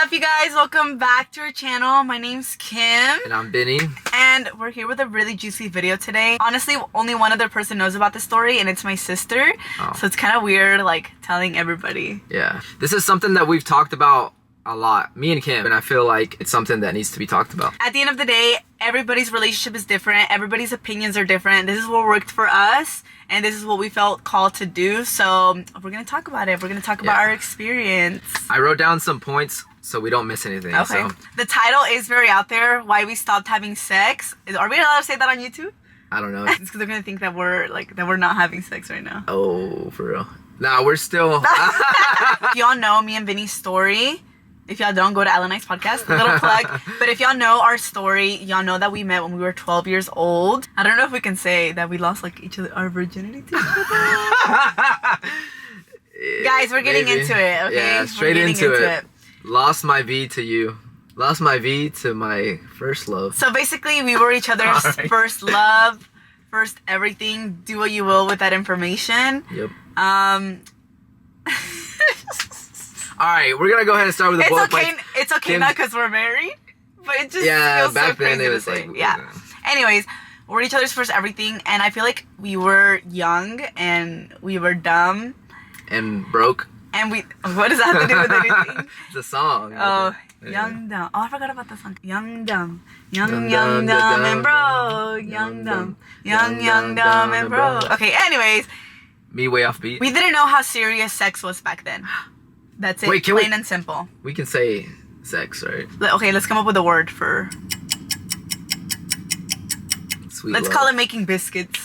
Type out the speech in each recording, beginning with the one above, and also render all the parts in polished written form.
up, you guys? Welcome back to our channel. My name's Kim. And I'm Vinny. And we're here with a really juicy video today. Honestly, only one other person knows about the story, and it's my sister. Oh. So it's kind of weird, like, telling everybody. Yeah. This is something that we've talked about a lot, me and Kim, and I feel like it's something that needs to be talked about. At the end of the day, everybody's relationship is different. Everybody's opinions are different. This is what worked for us, and this is what we felt called to do. So we're going to talk about it. We're going to talk about our experience. I wrote down some points so we don't miss anything. Okay. So. The title is very out there, Why We Stopped Having Sex. Are we allowed to say that on YouTube? I don't know. It's because they're going to think that we're not having sex right now. Oh, for real? Nah, we're still... If y'all know me and Vinny's story, if y'all don't, go to Ellen I's podcast, little plug. But if y'all know our story, y'all know that we met when we were 12 years old. I don't know if we can say that we lost like each other our virginity to each other. Guys, we're getting into it, okay? Yeah, straight into it. Lost my V to you. Lost my V to my first love. So basically, we were each other's first love, first everything. Do what you will with that information. Yep. All right, we're gonna go ahead and start with the book. Okay, it's okay now because we're married, but it just feels so crazy to say. Yeah. Anyways, we're each other's first everything, and I feel like we were young and we were dumb and broke. And what does that have to do with anything? It's a song. Oh, young dumb. Oh, I forgot about that song. Young dumb, young dumb and broke. Young dumb, young dumb and broke. Okay. Anyways, me way off beat. We didn't know how serious sex was back then. That's it. Wait, plain and simple. We can say sex, right? Okay, let's come up with a word for... Sweet Let's call it making biscuits.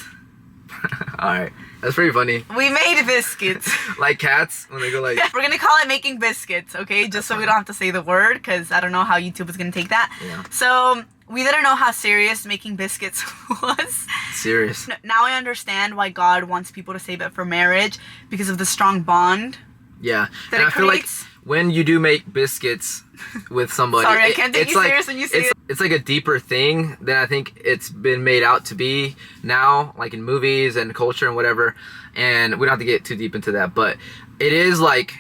Alright, that's pretty funny. We made biscuits. Like cats, when they go like... We're gonna call it making biscuits, okay? Just so we don't have to say the word, because I don't know how YouTube is gonna take that. Yeah. So, we didn't know how serious making biscuits was. Serious. Now I understand why God wants people to save it for marriage, because of the strong bond. Yeah, and I feel like when you do make biscuits with somebody, sorry, I can't take you serious when you say it. It's like a deeper thing than I think it's been made out to be now, like in movies and culture and whatever. And we don't have to get too deep into that, but it is like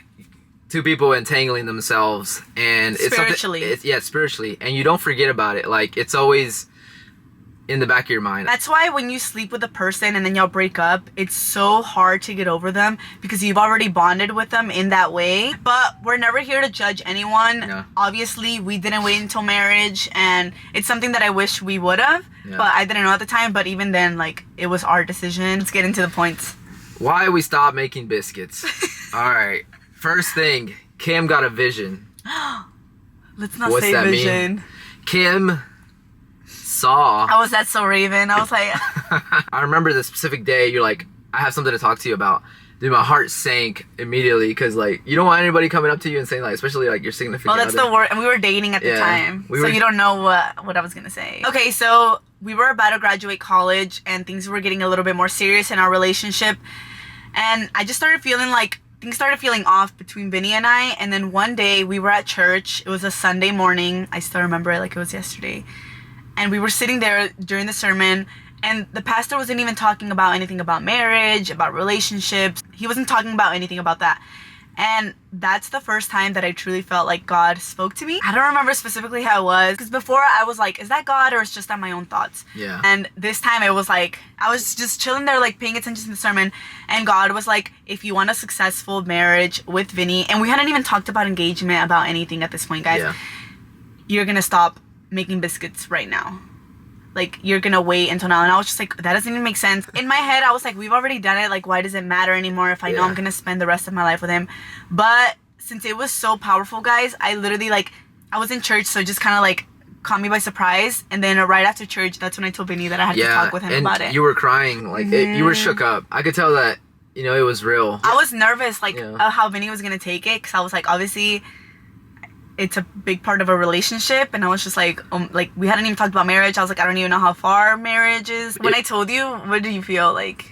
two people entangling themselves, and spiritually. It's spiritually, and you don't forget about it. Like it's always in the back of your mind. That's why when you sleep with a person and then y'all break up, it's so hard to get over them because you've already bonded with them in that way. But we're never here to judge anyone. Yeah. Obviously, we didn't wait until marriage, and it's something that I wish we would have, but I didn't know at the time. But even then, like, it was our decision. Let's get into the points. Why we stopped making biscuits. All right. First thing, Kim got a vision. Let's not say vision. Mean? Kim saw. How was that so Raven? I was like... I remember the specific day you're like, I have something to talk to you about. Dude, my heart sank immediately because, like, you don't want anybody coming up to you and saying, like, especially, like, your significant other. Oh, that's the word. And we were dating at the time. So you don't know what I was going to say. Okay, so we were about to graduate college and things were getting a little bit more serious in our relationship. And I just started feeling like things started feeling off between Vinny and I. And then one day we were at church. It was a Sunday morning. I still remember it like it was yesterday. And we were sitting there during the sermon, and the pastor wasn't even talking about anything about marriage, about relationships. He wasn't talking about anything about that. And that's the first time that I truly felt like God spoke to me. I don't remember specifically how it was, because before I was like, is that God or it's just on my own thoughts? Yeah. And this time it was like, I was just chilling there, like paying attention to the sermon, and God was like, if you want a successful marriage with Vinny, and we hadn't even talked about engagement, about anything at this point, guys, you're gonna stop making biscuits right now. Like, you're gonna wait until now. And I was just like, that doesn't even make sense. In my head, I was like, we've already done it. Like, why does it matter anymore if I know I'm gonna spend the rest of my life with him? But since it was so powerful, guys, I literally, like, I was in church, so it just kind of like caught me by surprise. And then right after church, that's when I told Vinny that I had to talk with him about it. You were crying, like you were shook up. I could tell that, you know, it was real. I was nervous, like how Vinny was gonna take it, because I was like, obviously it's a big part of a relationship, and I was just like we hadn't even talked about marriage. I was like, I don't even know how far marriage is. When I told you, what did you feel like?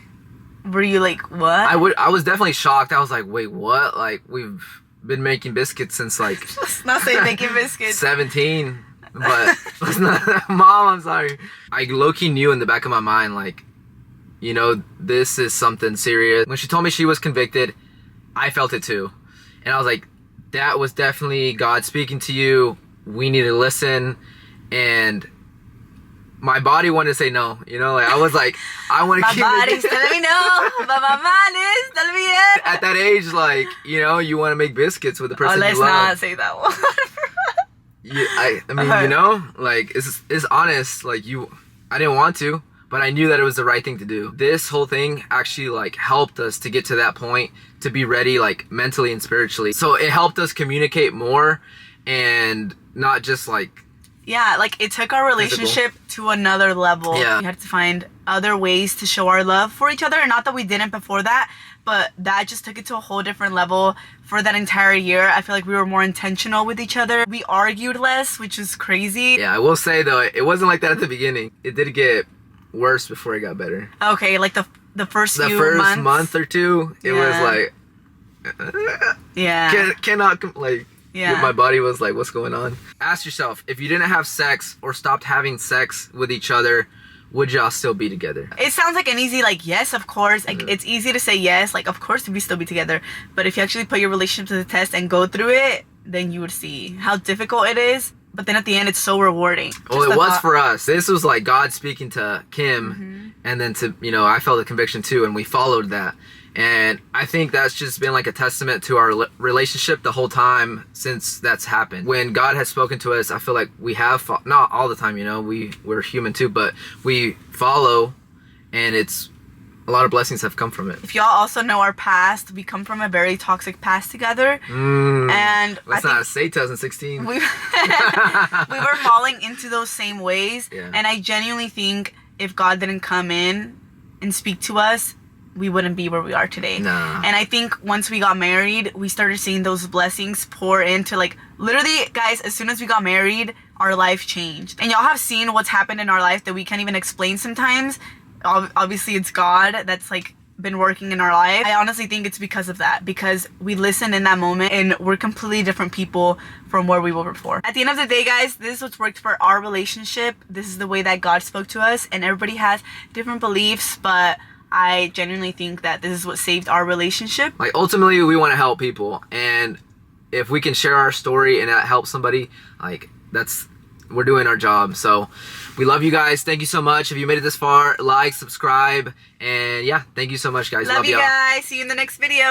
Were you like, what? I was definitely shocked. I was like, wait, what? Like, we've been making biscuits since like let's not say making biscuits 17, but let's not. Mom, I'm sorry. I low-key knew in the back of my mind, like, you know, this is something serious. When she told me she was convicted, I felt it too, and I was like, that was definitely God speaking to you. We need to listen. And my body wanted to say no. You know, like I was like, I want to keep it. My body's telling me no, but my mind is telling me yes. At that age, like, you know, you want to make biscuits with the person you love. Let's not say that one. Yeah, I mean, you know, like, it's honest. Like, I didn't want to, but I knew that it was the right thing to do. This whole thing actually, like, helped us to get to that point, to be ready, like, mentally and spiritually. So it helped us communicate more and not just, like... Yeah, like, it took our relationship to another level. Yeah. We had to find other ways to show our love for each other. Not that we didn't before that, but that just took it to a whole different level. For that entire year, I feel like we were more intentional with each other. We argued less, which is crazy. Yeah, I will say, though, it wasn't like that at the beginning. It did get worse before it got better. Okay, like the first few months. The first month or two, it was like... yeah. Cannot, like... Yeah. My body was like, what's going on? Ask yourself, if you didn't have sex or stopped having sex with each other, would y'all still be together? It sounds like an easy, like, yes, of course. Like, it's easy to say yes, like, of course we still be together. But if you actually put your relationship to the test and go through it, then you would see how difficult it is. But then at the end, it's so rewarding. Well, it was for us. This was like God speaking to Kim. And then to, you know, I felt a conviction too, and we followed that. And I think that's just been like a testament to our relationship the whole time since that's happened. When God has spoken to us, I feel like we have, not all the time, you know, we're human too, but we follow, and it's, a lot of blessings have come from it. If y'all also know our past, we come from a very toxic past together. And let's not say 2016. We were falling into those same ways. Yeah. And I genuinely think if God didn't come in and speak to us, we wouldn't be where we are today. Nah. And I think once we got married, we started seeing those blessings pour into, like, literally, guys, as soon as we got married, our life changed. And y'all have seen what's happened in our life that we can't even explain sometimes. Obviously, it's God that's, like, been working in our life. I honestly think it's because of that, because we listened in that moment and we're completely different people from where we were before. At the end of the day, guys, this is what's worked for our relationship. This is the way that God spoke to us, and everybody has different beliefs, but I genuinely think that this is what saved our relationship. Like, ultimately, we want to help people, and if we can share our story and that helps somebody, like, we're doing our job. So we love you guys. Thank you so much. If you made it this far, like, subscribe, and yeah, thank you so much, guys. Love you y'all. guys. See you in the next video.